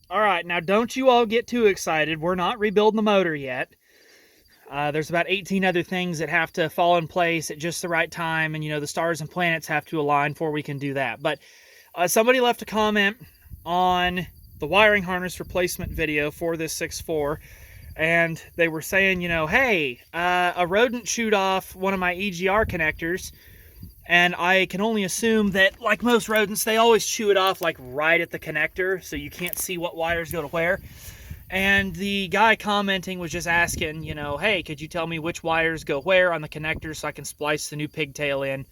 All right, now don't you all get too excited. We're not rebuilding the motor yet. There's about 18 other things that have to fall in place at just the right time, and the stars and planets have to align before we can do that. But somebody left a comment on the wiring harness replacement video for this 6.4, and they were saying, hey, a rodent chewed off one of my EGR connectors, and I can only assume that, like most rodents, they always chew it off like right at the connector, so you can't see what wires go to where. And the guy commenting was just asking, hey, could you tell me which wires go where on the connector so I can splice the new pigtail in?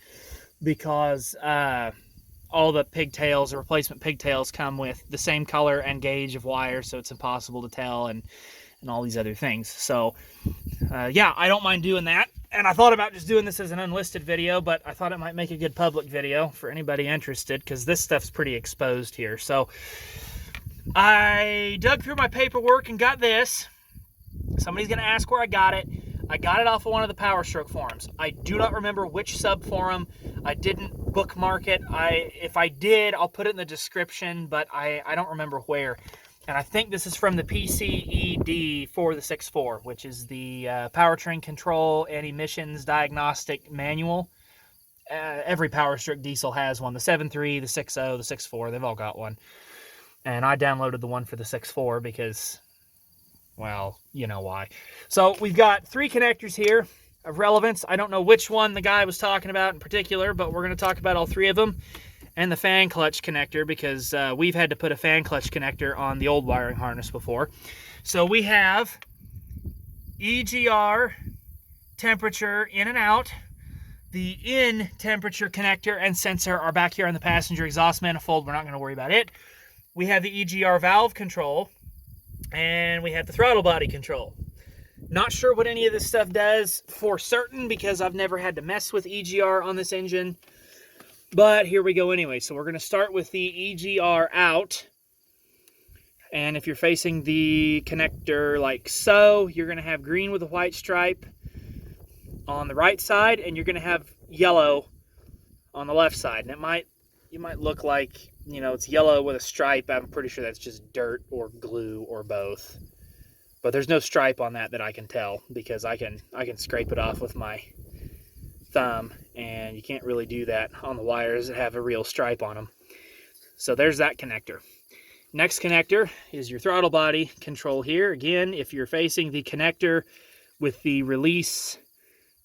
Because all the pigtails, the replacement pigtails, come with the same color and gauge of wire, so it's impossible to tell, and all these other things. So, yeah, I don't mind doing that. And I thought about just doing this as an unlisted video, but I thought it might make a good public video for anybody interested, because this stuff's pretty exposed here. So I dug through my paperwork and got this. Somebody's going to ask where I got it. I got it off of one of the Powerstroke forums. I do not remember which sub forum. I didn't bookmark it. If I did, I'll put it in the description, but I don't remember where. And I think this is from the PCED for the 6.4, which is the Powertrain Control and Emissions Diagnostic Manual. Every Powerstroke diesel has one. The 7.3, the 6.0, the 6.4, they've all got one. And I downloaded the one for the 6.4 because, well, you know why. So we've got 3 connectors here of relevance. I don't know which one the guy was talking about in particular, but we're going to talk about all 3 of them. And the fan clutch connector, because we've had to put a fan clutch connector on the old wiring harness before. So we have EGR temperature in and out. The in temperature connector and sensor are back here on the passenger exhaust manifold. We're not going to worry about it. We have the EGR valve control, and we have the throttle body control. Not sure what any of this stuff does for certain, because I've never had to mess with EGR on this engine. But here we go anyway. So we're going to start with the EGR out. And if you're facing the connector like so, you're going to have green with a white stripe on the right side, and you're going to have yellow on the left side. And you might look like, it's yellow with a stripe. I'm pretty sure that's just dirt or glue or both. But there's no stripe on that I can tell, because I can scrape it off with my thumb, and you can't really do that on the wires that have a real stripe on them. So there's that connector. Next connector is your throttle body control here. Again, if you're facing the connector with the release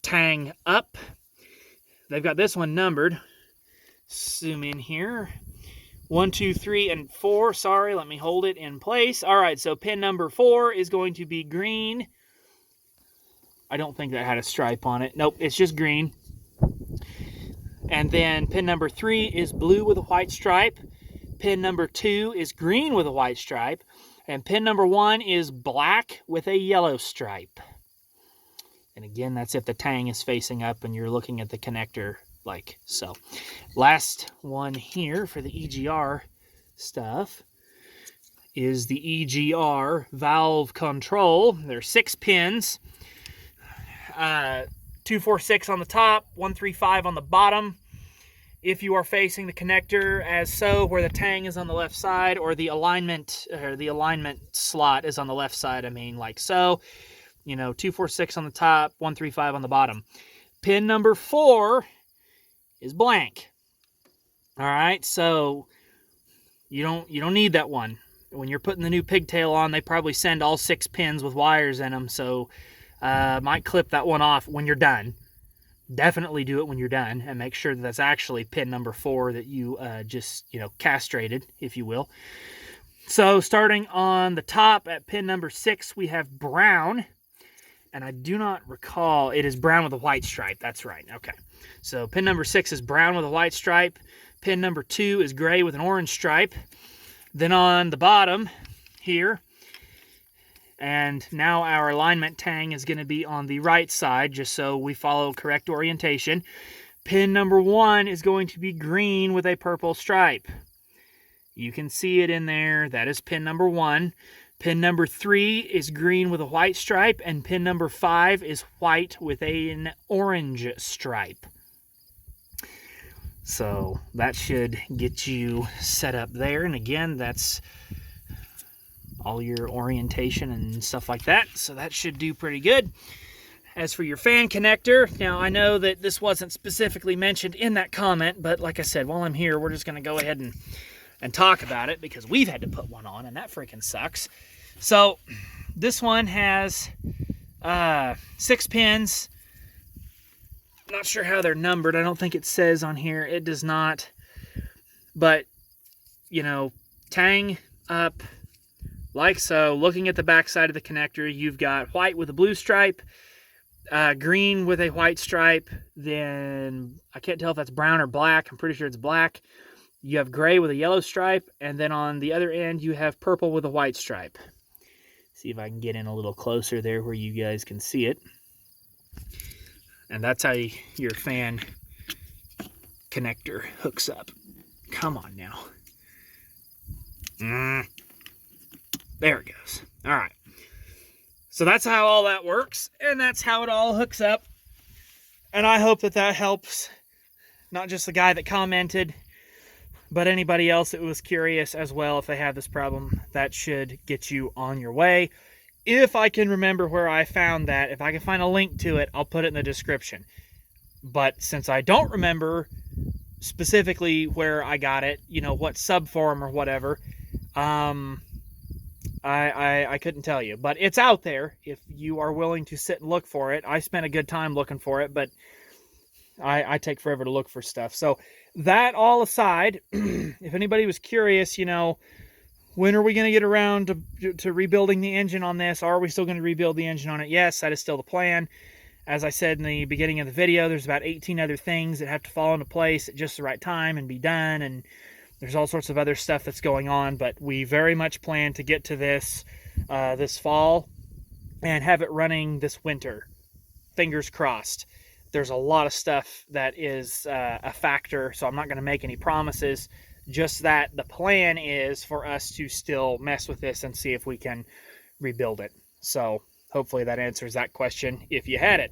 tang up, they've got this one numbered. Zoom in here. 1, 2, 3, and 4. Sorry, let me hold it in place. All right, so pin number 4 is going to be green. I don't think that had a stripe on it. Nope, it's just green. And then pin number 3 is blue with a white stripe. Pin number 2 is green with a white stripe. And pin number 1 is black with a yellow stripe. And again, that's if the tang is facing up and you're looking at the connector like so. Last one here for the EGR stuff is the EGR valve control. There's 6 pins. 246 on the top, 135 on the bottom. If you are facing the connector as so, where the tang is on the left side, or the alignment slot is on the left side, like so, 246 on the top, 135 on the bottom. Pin number 4 is blank. All right, so you don't need that one. When you're putting the new pigtail on, they probably send all 6 pins with wires in them, so might clip that one off when you're done. Definitely do it when you're done, and make sure that that's actually pin number 4 that you just castrated, if you will. So starting on the top at pin number 6, we have brown, and I do not recall, it is brown with a white stripe. That's right. Okay, so pin number 6 is brown with a white stripe. Pin number 2 is gray with an orange stripe. Then on the bottom here, and now our alignment tang is going to be on the right side, just so we follow correct orientation. Pin number 1 is going to be green with a purple stripe. You can see it in there. That is pin number 1. Pin number 3 is green with a white stripe, and pin number 5 is white with an orange stripe. So that should get you set up there. And again, that's all your orientation and stuff like that. So that should do pretty good. As for your fan connector, now I know that this wasn't specifically mentioned in that comment, but like I said, while I'm here, we're just going to go ahead and talk about it because we've had to put one on and that freaking sucks. So this one has 6 pins. Not sure how they're numbered. I don't think it says on here. It does not. But, you know, tang up like so. Looking at the back side of the connector, you've got white with a blue stripe, green with a white stripe, then I can't tell if that's brown or black. I'm pretty sure it's black. You have gray with a yellow stripe, and then on the other end you have purple with a white stripe. See if I can get in a little closer there where you guys can see it. And that's how your fan connector hooks up. Come on now. There it goes. All right. So that's how all that works, and that's how it all hooks up. And I hope that that helps not just the guy that commented, but anybody else that was curious as well. If they have this problem, that should get you on your way. If I can remember where I found that, if I can find a link to it, I'll put it in the description. But since I don't remember specifically where I got it, you know, what subforum or whatever, I couldn't tell you, but it's out there if you are willing to sit and look for it. I spent a good time looking for it, but I take forever to look for stuff. So that all aside, if anybody was curious, you know, when are we going to get around to rebuilding the engine on this? Are we still going to rebuild the engine on it? Yes, that is still the plan. As I said in the beginning of the video, there's about 18 other things that have to fall into place at just the right time and be done, and there's all sorts of other stuff that's going on, but we very much plan to get to this this fall and have it running this winter. Fingers crossed. There's a lot of stuff that is a factor, so I'm not going to make any promises. Just that the plan is for us to still mess with this and see if we can rebuild it. So hopefully that answers that question if you had it.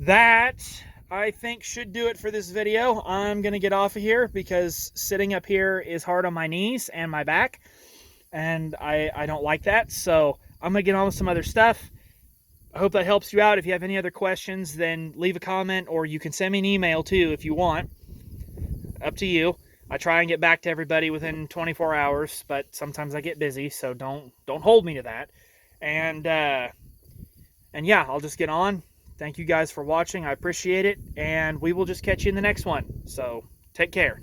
That, I think, should do it for this video. I'm going to get off of here because sitting up here is hard on my knees and my back, and I don't like that. So I'm going to get on with some other stuff. I hope that helps you out. If you have any other questions, then leave a comment, or you can send me an email too if you want. Up to you. I try and get back to everybody within 24 hours, but sometimes I get busy, so don't hold me to that. And yeah, I'll just get on. Thank you guys for watching. I appreciate it, and we will just catch you in the next one. So take care.